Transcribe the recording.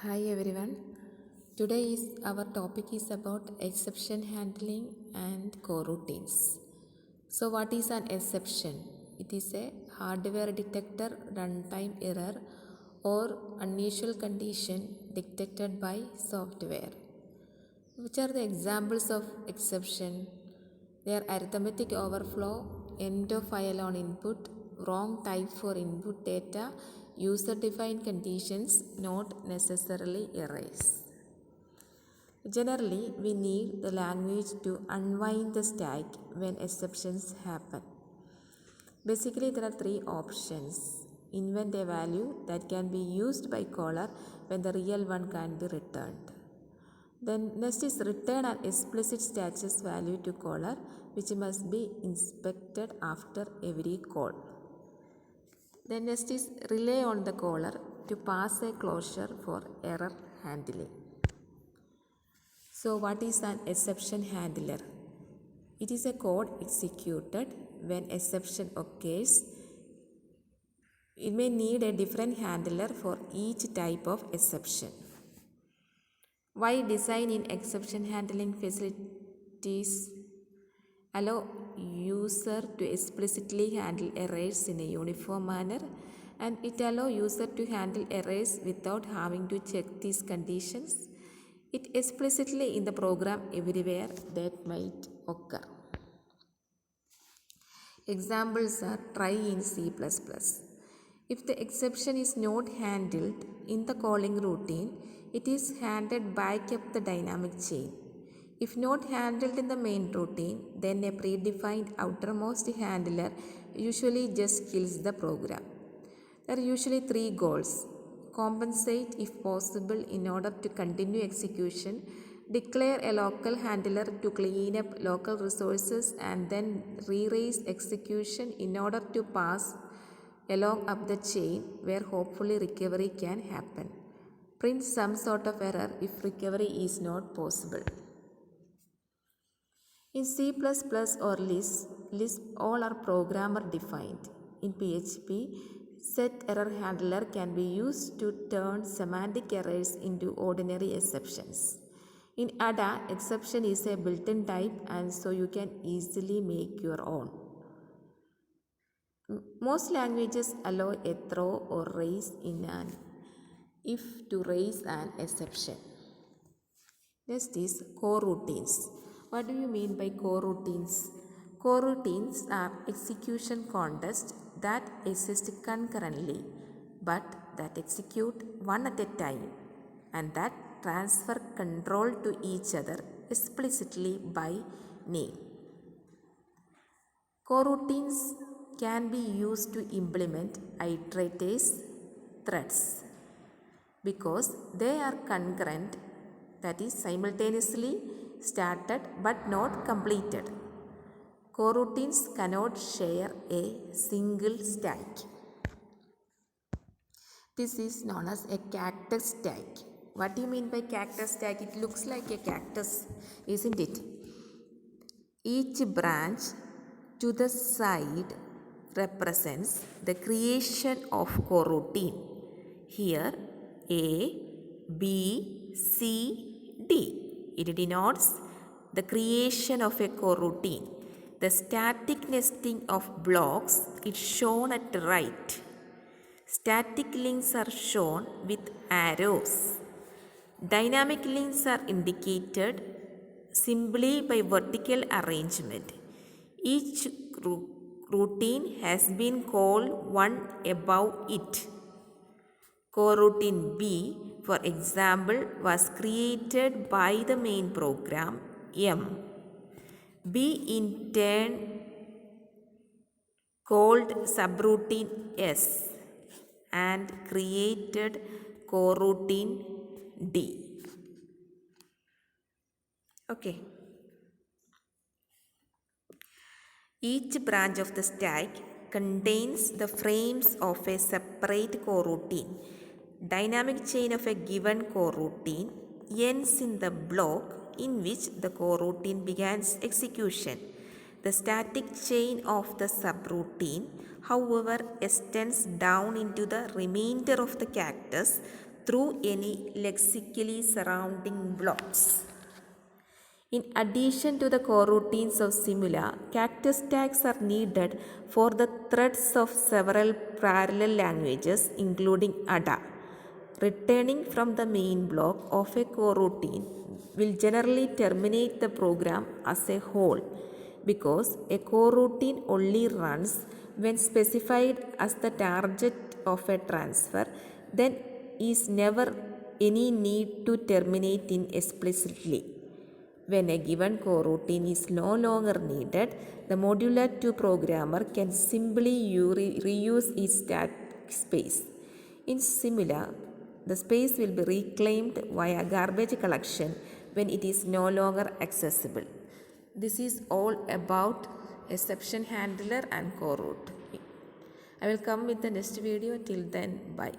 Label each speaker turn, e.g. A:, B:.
A: Hi everyone. Our topic is about exception handling and coroutines. So what is an exception? It is a hardware detector runtime error or unusual condition detected by software. Which are the examples of exception? They are arithmetic overflow, end of file on input, wrong type for input data, user defined conditions not necessarily erase. Generally, we need the language to unwind the stack when exceptions happen. Basically, there are three options. Invent a value that can be used by caller when the real one can be returned. Then next is return an explicit status value to caller which must be inspected after every call. Then next is rely on the caller to pass a closure for error handling. So what is an exception handler? It is a code executed when exception occurs. It may need a different handler for each type of exception. Why design in exception handling facilities allow user to explicitly handle errors in a uniform manner, and it allows user to handle errors without having to check these conditions. It explicitly in the program everywhere that might occur. Examples are try in C++. If the exception is not handled in the calling routine, it is handed back up the dynamic chain. If not handled in the main routine, then a predefined outermost handler usually just kills the program. There are usually three goals. Compensate if possible in order to continue execution, declare a local handler to clean up local resources, and then re-raise execution in order to pass along up the chain where hopefully recovery can happen. Print some sort of error if recovery is not possible. In C++ or Lisp all are programmer defined. In PHP, set error handler can be used to turn semantic errors into ordinary exceptions. In Ada, exception is a built-in type and so you can easily make your own. Most languages allow a throw or raise in an if to raise an exception. Next is coroutines. What do you mean by coroutines? Coroutines are execution contexts that exist concurrently but that execute one at a time and that transfer control to each other explicitly by name. Coroutines can be used to implement iterators threads because they are concurrent, that is simultaneously started but not completed. Coroutines cannot share a single stack. This is known as a cactus stack. What do you mean by cactus stack? It looks like a cactus, isn't it? Each branch to the side represents the creation of coroutine. Here A, B, C, D. It denotes the creation of a coroutine. The static nesting of blocks is shown at the right. Static links are shown with arrows. Dynamic links are indicated simply by vertical arrangement. Each routine has been called one above it. Coroutine B, for example, was created by the main program M. B in turn called subroutine S and created coroutine D. Okay. Each branch of the stack contains the frames of a separate coroutine. Dynamic chain of a given coroutine ends in the block in which the coroutine begins execution. The static chain of the subroutine, however, extends down into the remainder of the cactus through any lexically surrounding blocks. In addition to the coroutines of Simula, cactus tags are needed for the threads of several parallel languages, including Ada. Returning from the main block of a coroutine will generally terminate the program as a whole, because a coroutine only runs when specified as the target of a transfer. Then is never any need to terminate it explicitly. When a given coroutine is no longer needed, the modular 2 programmer can simply reuse its static space. In Simula, the space will be reclaimed via garbage collection when it is no longer accessible. This is all about exception handler and coroutine. I will come with the next video. Till then, bye.